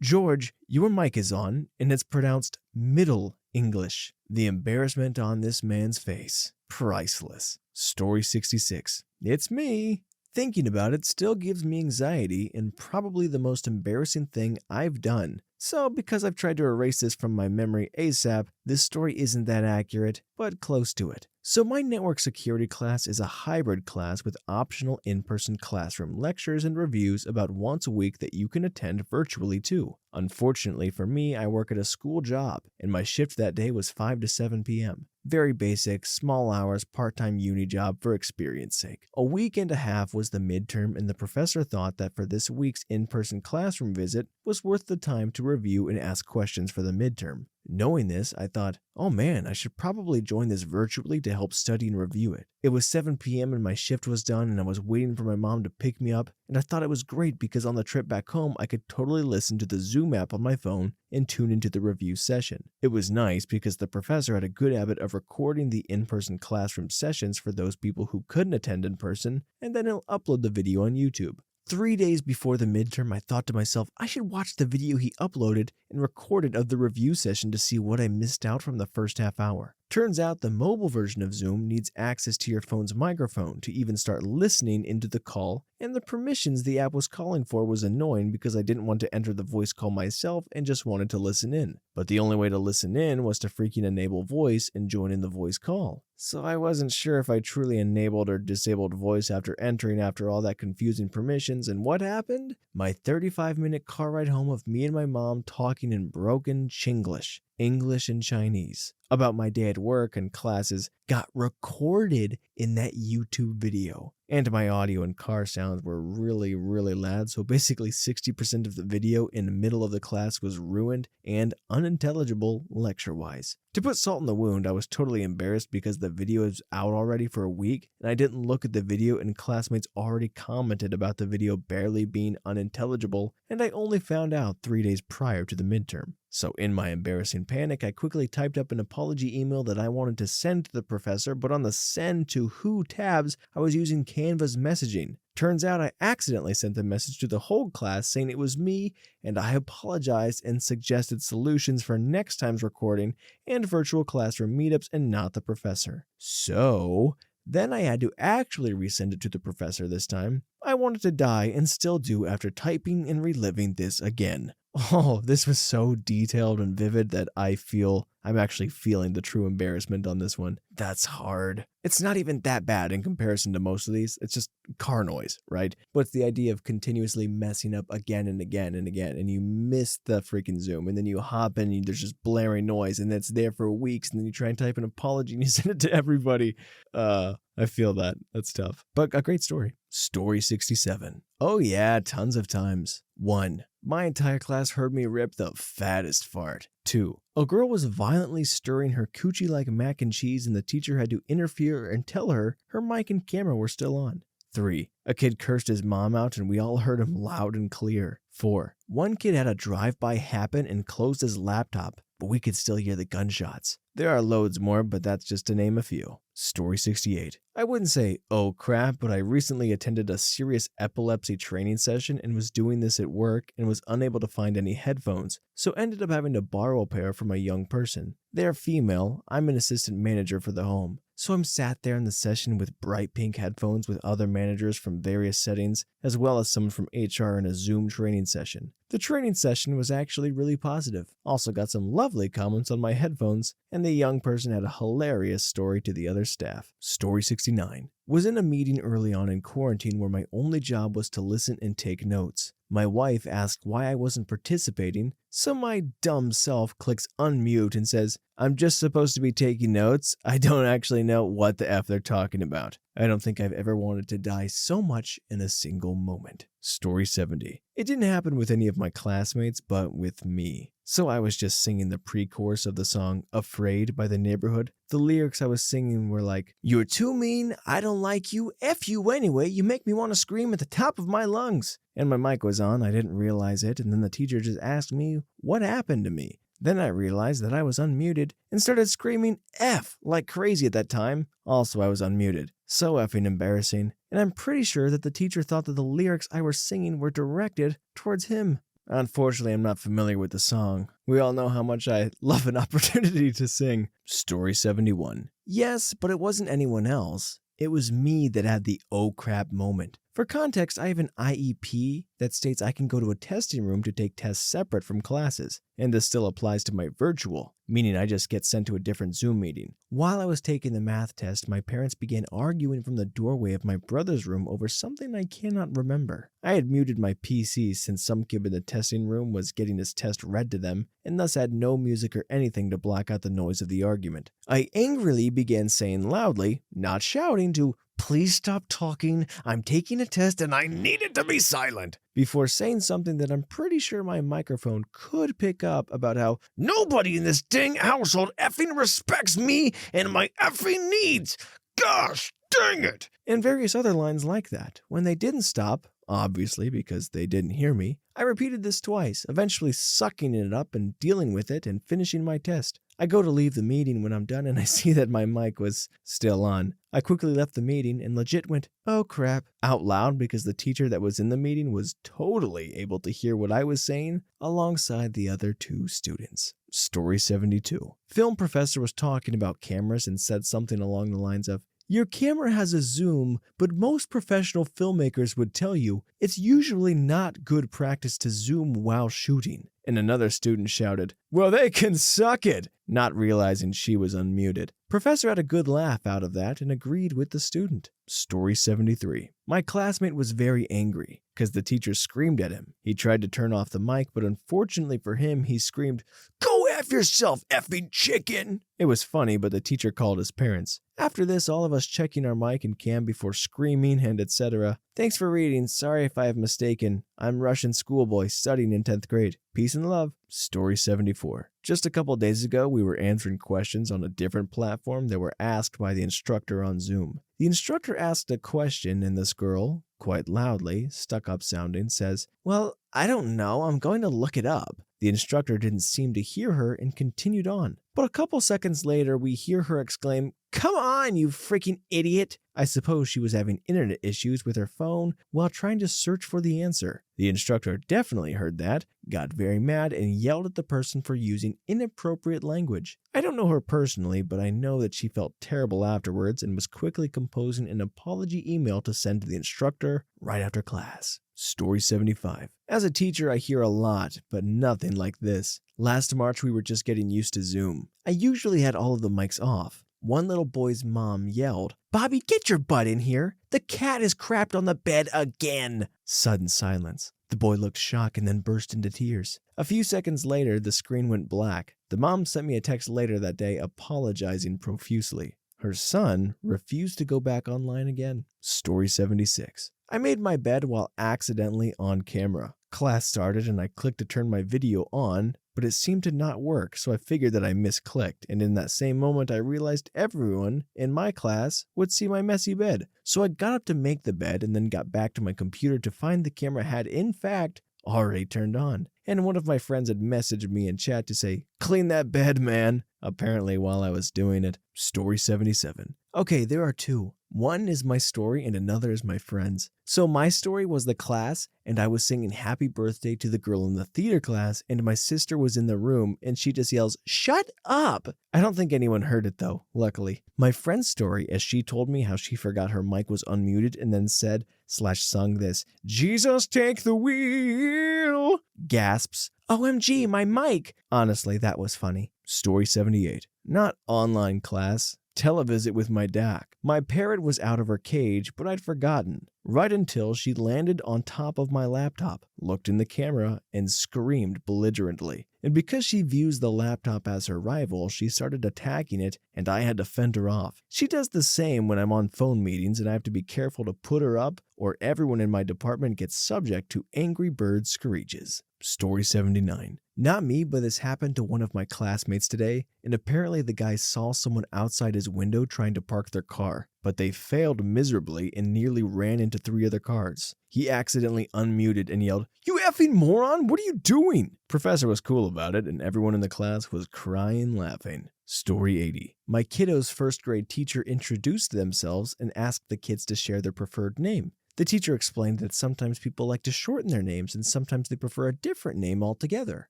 "George, your mic is on, and it's pronounced Middle English." The embarrassment on this man's face. Priceless. Story 66. It's me. Thinking about it still gives me anxiety and probably the most embarrassing thing I've done. So, because I've tried to erase this from my memory ASAP, this story isn't that accurate, but close to it. So my network security class is a hybrid class with optional in-person classroom lectures and reviews about once a week that you can attend virtually too. Unfortunately for me, I work at a school job, and my shift that day was 5 to 7 p.m. Very basic, small hours, part-time uni job for experience sake. A week and a half was the midterm, and the professor thought that for this week's in-person classroom visit was worth the time to review and ask questions for the midterm. Knowing this, I thought, oh man, I should probably join this virtually to help study and review it. It was 7 p.m. and my shift was done and I was waiting for my mom to pick me up, and I thought it was great because on the trip back home I could totally listen to the Zoom app on my phone and tune into the review session. It was nice because the professor had a good habit of recording the in-person classroom sessions for those people who couldn't attend in person, and then he'll upload the video on YouTube. 3 days before the midterm, I thought to myself, I should watch the video he uploaded and recorded of the review session to see what I missed out from the first half hour. Turns out the mobile version of Zoom needs access to your phone's microphone to even start listening into the call, and the permissions the app was calling for was annoying because I didn't want to enter the voice call myself and just wanted to listen in. But the only way to listen in was to freaking enable voice and join in the voice call. So I wasn't sure if I truly enabled or disabled voice after entering after all that confusing permissions, and what happened? My 35-minute car ride home of me and my mom talking in broken Chinglish, English and Chinese, about my day at work and classes got recorded in that YouTube video. And my audio and car sounds were really loud, so basically 60% of the video in the middle of the class was ruined and unintelligible lecture-wise. To put salt in the wound, I was totally embarrassed because the video is out already for a week, and I didn't look at the video and classmates already commented about the video barely being unintelligible, and I only found out 3 days prior to the midterm. So in my embarrassing panic, I quickly typed up an apology email that I wanted to send to the professor, but on the send to who tabs, I was using Canva's messaging. Turns out I accidentally sent the message to the whole class saying it was me, and I apologized and suggested solutions for next time's recording and virtual classroom meetups and not the professor. So then I had to actually resend it to the professor this time. I wanted to die and still do after typing and reliving this again. Oh, this was so detailed and vivid that I'm actually feeling the true embarrassment on this one. That's hard. It's not even that bad in comparison to most of these. It's just car noise, right? But it's the idea of continuously messing up again and again and again, and you miss the freaking Zoom, and then you hop in and there's just blaring noise, and it's there for weeks, and then you try and type an apology and you send it to everybody. I feel that. That's tough. But a great story. Story 67. Oh yeah, tons of times. 1. My entire class heard me rip the fattest fart. 2. A girl was violently stirring her coochie like mac and cheese and the teacher had to interfere and tell her her mic and camera were still on. 3. A kid cursed his mom out and we all heard him loud and clear. 4. One kid had a drive-by happen and closed his laptop, but we could still hear the gunshots. There are loads more, but that's just to name a few. Story 68. I wouldn't say, oh crap, but I recently attended a serious epilepsy training session and was doing this at work and was unable to find any headphones, so ended up having to borrow a pair from a young person. They're female, I'm an assistant manager for the home. So I'm sat there in the session with bright pink headphones with other managers from various settings, as well as someone from HR in a Zoom training session. The training session was actually really positive. Also got some lovely comments on my headphones, and the young person had a hilarious story to the other staff. Story 69. Was in a meeting early on in quarantine where my only job was to listen and take notes. My wife asked why I wasn't participating, so my dumb self clicks unmute and says, I'm just supposed to be taking notes. I don't actually know what the F they're talking about. I don't think I've ever wanted to die so much in a single moment. Story 70. It didn't happen with any of my classmates, but with me. So I was just singing the pre-chorus of the song Afraid by The Neighborhood. The lyrics I was singing were like, you're too mean, I don't like you, F you anyway, you make me want to scream at the top of my lungs. And my mic was on, I didn't realize it, and then the teacher just asked me what happened to me. Then I realized that I was unmuted and started screaming F like crazy at that time. Also, I was unmuted. So effing embarrassing. And I'm pretty sure that the teacher thought that the lyrics I was singing were directed towards him. Unfortunately, I'm not familiar with the song. We all know how much I love an opportunity to sing. Story 71. Yes, but it wasn't anyone else. It was me that had the oh crap moment. For context, I have an IEP that states I can go to a testing room to take tests separate from classes, and this still applies to my virtual, meaning I just get sent to a different Zoom meeting. While I was taking the math test, my parents began arguing from the doorway of my brother's room over something I cannot remember. I had muted my PC since some kid in the testing room was getting his test read to them, and thus had no music or anything to block out the noise of the argument. I angrily began saying loudly, not shouting, to please stop talking, I'm taking a test and I need it to be silent, before saying something that I'm pretty sure my microphone could pick up about how nobody in this dang household effing respects me and my effing needs. Gosh dang it! And various other lines like that. When they didn't stop, obviously because they didn't hear me, I repeated this twice, eventually sucking it up and dealing with it and finishing my test. I go to leave the meeting when I'm done and I see that my mic was still on. I quickly left the meeting and legit went, oh crap, out loud because the teacher that was in the meeting was totally able to hear what I was saying alongside the other two students. Story 72. Film professor was talking about cameras and said something along the lines of, your camera has a zoom, but most professional filmmakers would tell you it's usually not good practice to zoom while shooting. And another student shouted, well, they can suck it, not realizing she was unmuted. Professor had a good laugh out of that and agreed with the student. Story 73. My classmate was very angry because the teacher screamed at him. He tried to turn off the mic, but unfortunately for him, he screamed, go F yourself, effing chicken! It was funny, but the teacher called his parents. After this, all of us checking our mic and cam before screaming and etc. Thanks for reading. Sorry if I have mistaken. I'm Russian schoolboy studying in 10th grade. Peace and love. Story 74. Just a couple days ago, we were answering questions on a different platform that were asked by the instructor on Zoom. The instructor asked a question and this girl, quite loudly, stuck up sounding, says, well, I don't know, I'm going to look it up. The instructor didn't seem to hear her and continued on. But a couple seconds later, we hear her exclaim, come on, you freaking idiot! I suppose she was having internet issues with her phone while trying to search for the answer. The instructor definitely heard that, got very mad, and yelled at the person for using inappropriate language. I don't know her personally, but I know that she felt terrible afterwards and was quickly composing an apology email to send to the instructor right after class. Story 75. As a teacher, I hear a lot, but nothing like this. Last March, we were just getting used to Zoom. I usually had all of the mics off. One little boy's mom yelled, Bobby, get your butt in here. The cat is crapped on the bed again. Sudden silence. The boy looked shocked and then burst into tears. A few seconds later, the screen went black. The mom sent me a text later that day apologizing profusely. Her son refused to go back online again. Story 76. I made my bed while accidentally on camera. Class started and I clicked to turn my video on, but it seemed to not work, so I figured that I misclicked, and in that same moment I realized everyone in my class would see my messy bed. So I got up to make the bed and then got back to my computer to find the camera had in fact already turned on. And one of my friends had messaged me in chat to say, "Clean that bed, man," apparently while I was doing it. Story 77. Okay, there are two. One is my story and another is my friend's. So my story was the class, and I was singing happy birthday to the girl in the theater class, and my sister was in the room, and she just yells, "Shut up!" I don't think anyone heard it though, luckily. My friend's story, as she told me how she forgot her mic was unmuted and then said/sung this, "Jesus take the wheel," gasps, "OMG, my mic!" Honestly, that was funny. Story 78. Not online class. Televisit with my doc. My parrot was out of her cage, but I'd forgotten. Right until she landed on top of my laptop, looked in the camera, and screamed belligerently. And because she views the laptop as her rival, she started attacking it, and I had to fend her off. She does the same when I'm on phone meetings, and I have to be careful to put her up, or everyone in my department gets subject to Angry Bird screeches. Story 79. Not me, but this happened to one of my classmates today, and apparently the guy saw someone outside his window trying to park their car, but they failed miserably and nearly ran into 3 other cars. He accidentally unmuted and yelled, "You effing moron, what are you doing?" Professor was cool about it, and everyone in the class was crying laughing. Story 80. My kiddo's first grade teacher introduced themselves and asked the kids to share their preferred name. The teacher explained that sometimes people like to shorten their names and sometimes they prefer a different name altogether.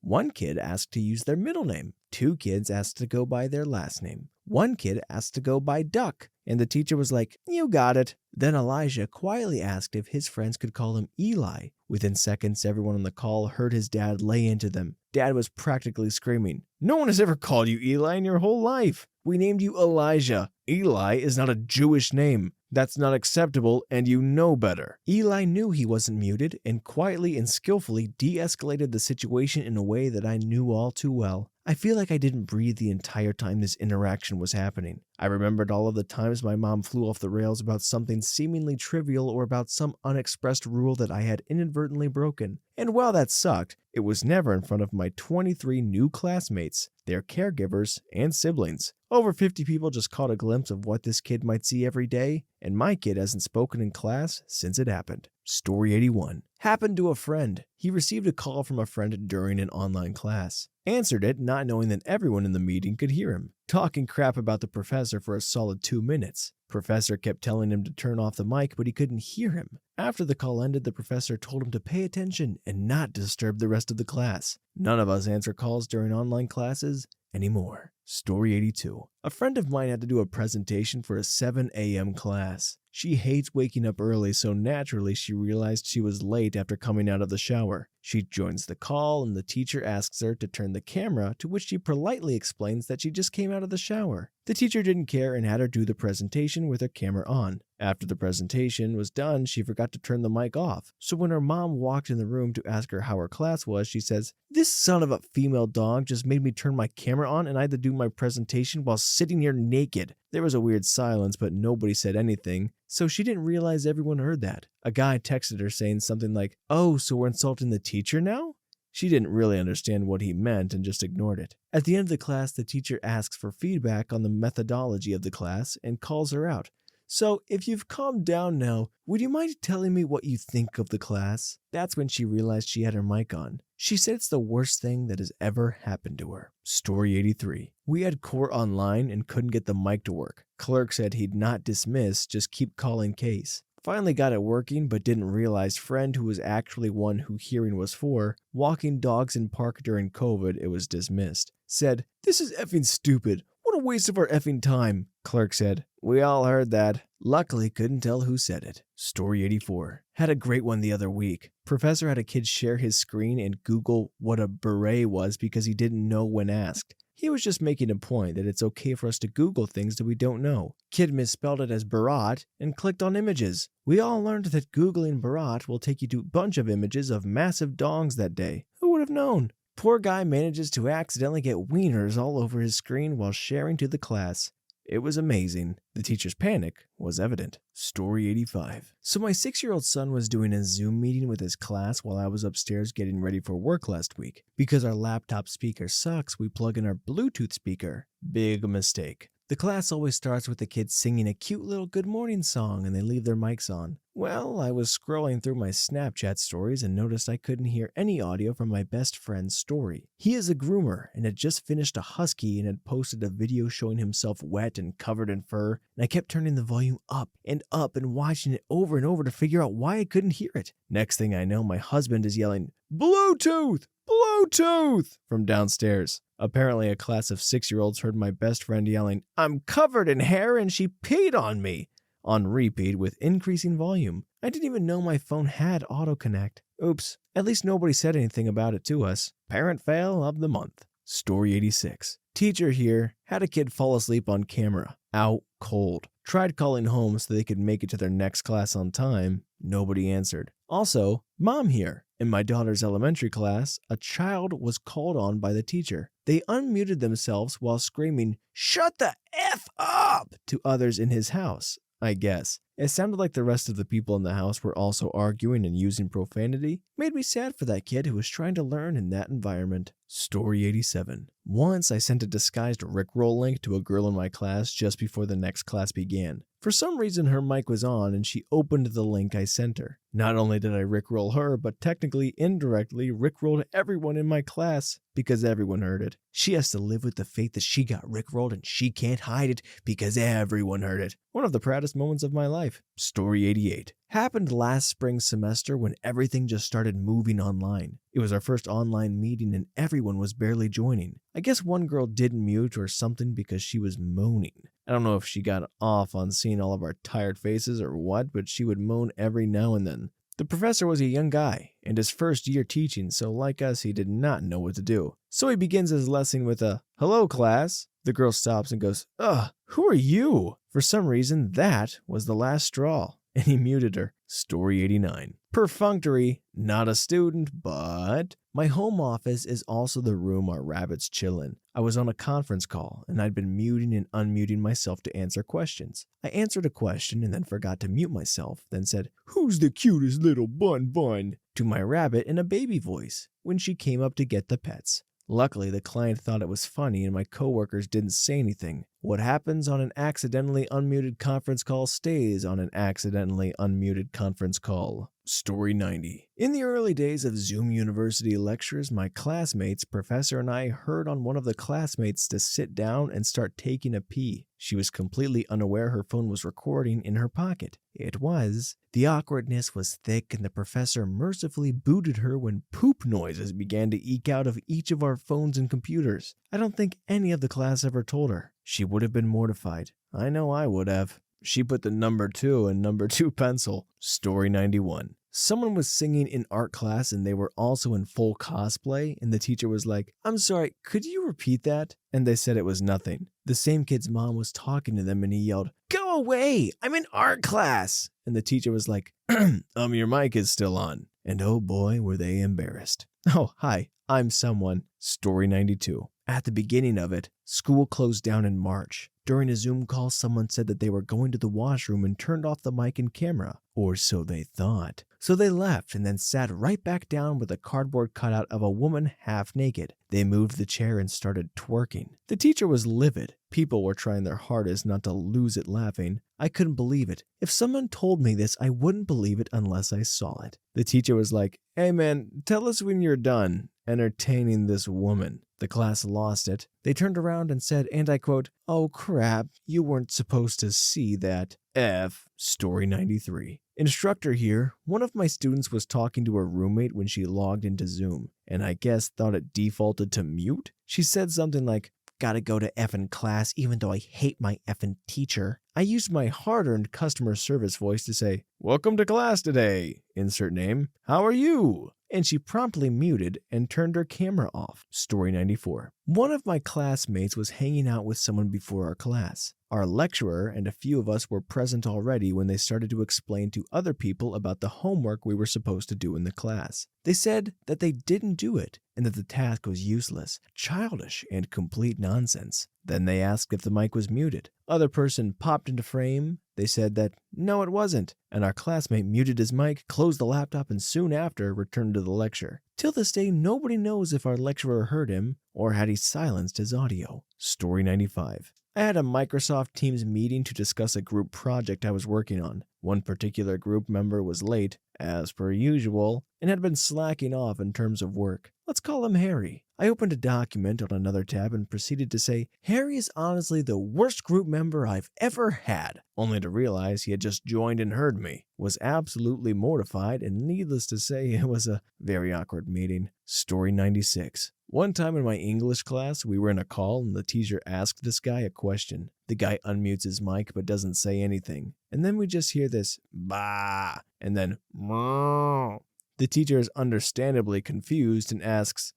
One kid asked to use their middle name. 2 kids asked to go by their last name. 1 kid asked to go by Duck, and the teacher was like, "You got it." Then Elijah quietly asked if his friends could call him Eli. Within seconds, everyone on the call heard his dad lay into them. Dad was practically screaming, "No one has ever called you Eli in your whole life. We named you Elijah. Eli is not a Jewish name. That's not acceptable, and you know better." Eli knew he wasn't muted and quietly and skillfully de-escalated the situation in a way that I knew all too well. I feel like I didn't breathe the entire time this interaction was happening. I remembered all of the times my mom flew off the rails about something seemingly trivial or about some unexpressed rule that I had inadvertently broken. And while that sucked, it was never in front of my 23 new classmates, their caregivers, and siblings. Over 50 people just caught a glimpse of what this kid might see every day, and my kid hasn't spoken in class since it happened. Story 81. Happened to a friend. He received a call from a friend during an online class. Answered it, not knowing that everyone in the meeting could hear him, talking crap about the professor for a solid 2 minutes. Professor kept telling him to turn off the mic, but he couldn't hear him. After the call ended, the professor told him to pay attention and not disturb the rest of the class. None of us answer calls during online classes anymore. Story 82. A friend of mine had to do a presentation for a 7 a.m. class. She hates waking up early, so naturally she realized she was late after coming out of the shower. She joins the call and the teacher asks her to turn the camera, to which she politely explains that she just came out of the shower. The teacher didn't care and had her do the presentation with her camera on. After the presentation was done, she forgot to turn the mic off. So when her mom walked in the room to ask her how her class was, she says, "This son of a female dog just made me turn my camera on and I had to do my presentation while sitting here naked." There was a weird silence, but nobody said anything, so she didn't realize everyone heard that. A guy texted her saying something like, "Oh, so we're insulting the teacher now?" She didn't really understand what he meant and just ignored it. At the end of the class, the teacher asks for feedback on the methodology of the class and calls her out. "So, if you've calmed down now, would you mind telling me what you think of the class?" That's when she realized she had her mic on. She said it's the worst thing that has ever happened to her. Story 83. We had core online and couldn't get the mic to work. Clerk said he'd not dismiss, just keep calling case. Finally got it working, but didn't realize friend, who was actually one who hearing was for, walking dogs in park during COVID, it was dismissed. Said, "This is effing stupid. What a waste of our effing time." Clerk said, "We all heard that." Luckily couldn't tell who said it. Story 84. Had a great one the other week. Professor had a kid share his screen and Google what a beret was because he didn't know when asked. He was just making a point that it's okay for us to Google things that we don't know. Kid misspelled it as Barat and clicked on images. We all learned that Googling Barat will take you to a bunch of images of massive dongs that day. Who would have known? Poor guy manages to accidentally get wieners all over his screen while sharing to the class. It was amazing. The teacher's panic was evident. Story 85. So my 6-year-old son was doing a Zoom meeting with his class while I was upstairs getting ready for work last week. Because our laptop speaker sucks, we plug in our Bluetooth speaker. Big mistake. The class always starts with the kids singing a cute little good morning song and they leave their mics on. Well, I was scrolling through my Snapchat stories and noticed I couldn't hear any audio from my best friend's story. He is a groomer and had just finished a husky and had posted a video showing himself wet and covered in fur, and I kept turning the volume up and watching it over and over to figure out why I couldn't hear it. Next thing I know, my husband is yelling, "Bluetooth! Bluetooth!" from downstairs. Apparently, a class of 6-year-olds heard my best friend yelling, "I'm covered in hair and she peed on me," on repeat with increasing volume. I didn't even know my phone had autoconnect. Oops, at least nobody said anything about it to us. Parent fail of the month. Story 86. Teacher here had a kid fall asleep on camera, out cold. Tried calling home so they could make it to their next class on time. Nobody answered. Also, mom here. In my daughter's elementary class, a child was called on by the teacher. They unmuted themselves while screaming, "Shut the F up!" to others in his house, I guess. It sounded like the rest of the people in the house were also arguing and using profanity. Made me sad for that kid who was trying to learn in that environment. Story 87. Once I sent a disguised Rickroll link to a girl in my class just before the next class began. For some reason her mic was on and she opened the link I sent her. Not only did I Rickroll her, but technically, indirectly, Rickrolled everyone in my class because everyone heard it. She has to live with the fate that she got Rickrolled and she can't hide it because everyone heard it. One of the proudest moments of my life. Story 88. Happened last spring semester when everything just started moving online. It was our first online meeting and everyone was barely joining. I guess one girl didn't mute or something because she was moaning. I don't know if she got off on seeing all of our tired faces or what, but she would moan every now and then. The professor was a young guy, and his first year teaching, so like us, he did not know what to do. So he begins his lesson with a, "Hello, class." The girl stops and goes, "Ugh, who are you?" For some reason, that was the last straw, and he muted her. Story 89. Perfunctory, not a student, but my home office is also the room our rabbits chill in. I was on a conference call, and I'd been muting and unmuting myself to answer questions. I answered a question and then forgot to mute myself, then said, "Who's the cutest little bun?" to my rabbit in a baby voice when she came up to get the pets. Luckily, the client thought it was funny and my coworkers didn't say anything. What happens on an accidentally unmuted conference call stays on an accidentally unmuted conference call. Story 90. In the early days of Zoom University lectures, my classmates, professor, and I heard on one of the classmates to sit down and start taking a pee. She was completely unaware her phone was recording in her pocket. It was. The awkwardness was thick and the professor mercifully booted her when poop noises began to eke out of each of our phones and computers. I don't think any of the class ever told her. She would have been mortified. I know I would have. She put the number 2 in number 2 pencil. Story 91. Someone was singing in art class and they were also in full cosplay, and the teacher was like, "I'm sorry, could you repeat that?" And they said it was nothing. The same kid's mom was talking to them and he yelled, "Go away, I'm in art class." And the teacher was like, your mic is still on." And oh boy, were they embarrassed. Oh, hi, I'm someone. Story 92. At the beginning of it, school closed down in March. During a Zoom call, someone said that they were going to the washroom and turned off the mic and camera. Or so they thought. So they left and then sat right back down with a cardboard cutout of a woman half naked. They moved the chair and started twerking. The teacher was livid. People were trying their hardest not to lose it laughing. I couldn't believe it. If someone told me this, I wouldn't believe it unless I saw it. The teacher was like, "Hey man, tell us when you're done entertaining this woman." The class lost it. They turned around and said, and I quote, "Oh crap, you weren't supposed to see that." F. Story 93. Instructor here. One of my students was talking to her roommate when she logged into Zoom, and I guess thought it defaulted to mute. She said something like, "Gotta go to effing class even though I hate my effing teacher." I used my hard-earned customer service voice to say, "Welcome to class today. Insert name. How are you?" And she promptly muted and turned her camera off. Story 94. One of my classmates was hanging out with someone before our class. Our lecturer and a few of us were present already when they started to explain to other people about the homework we were supposed to do in the class. They said that they didn't do it and that the task was useless, childish, and complete nonsense. Then they asked if the mic was muted. Other person popped into frame. They said that no, it wasn't, and our classmate muted his mic, closed the laptop, and soon after returned to the lecture. Till this day, nobody knows if our lecturer heard him or had he silenced his audio. Story 95. I had a Microsoft Teams meeting to discuss a group project I was working on. One particular group member was late, as per usual, and had been slacking off in terms of work. Let's call him Harry. I opened a document on another tab and proceeded to say, Harry is honestly the worst group member I've ever had, only to realize he had just joined and heard me. Was absolutely mortified, and needless to say, it was a very awkward meeting. Story 96. One time in my English class, we were in a call and the teacher asked this guy a question. The guy unmutes his mic but doesn't say anything. And then we just hear this, bah, and then, moo. The teacher is understandably confused and asks,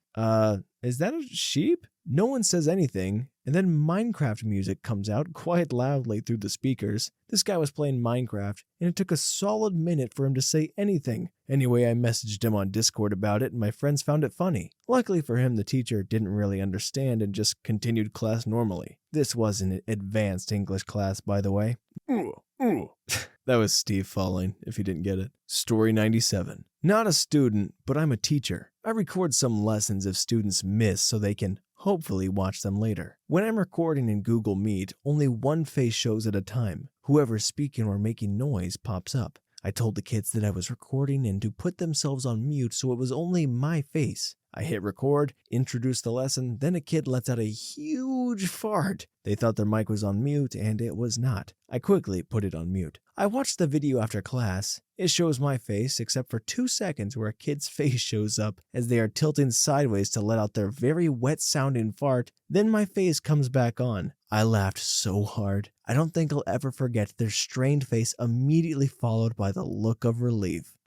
is that a sheep? No one says anything, and then Minecraft music comes out quite loudly through the speakers. This guy was playing Minecraft, and it took a solid minute for him to say anything. Anyway, I messaged him on Discord about it, and my friends found it funny. Luckily for him, the teacher didn't really understand and just continued class normally. This was an advanced English class, by the way. That was Steve falling, if you didn't get it. Story 97. Not a student, but I'm a teacher. I record some lessons if students miss so they can hopefully watch them later. When I'm recording in Google Meet, only one face shows at a time. Whoever's speaking or making noise pops up. I told the kids that I was recording and to put themselves on mute so it was only my face. I hit record, introduced the lesson, then a kid lets out a huge fart. They thought their mic was on mute, and it was not. I quickly put it on mute. I watched the video after class. It shows my face, except for 2 seconds where a kid's face shows up as they are tilting sideways to let out their very wet-sounding fart. Then my face comes back on. I laughed so hard. I don't think I'll ever forget their strained face immediately followed by the look of relief.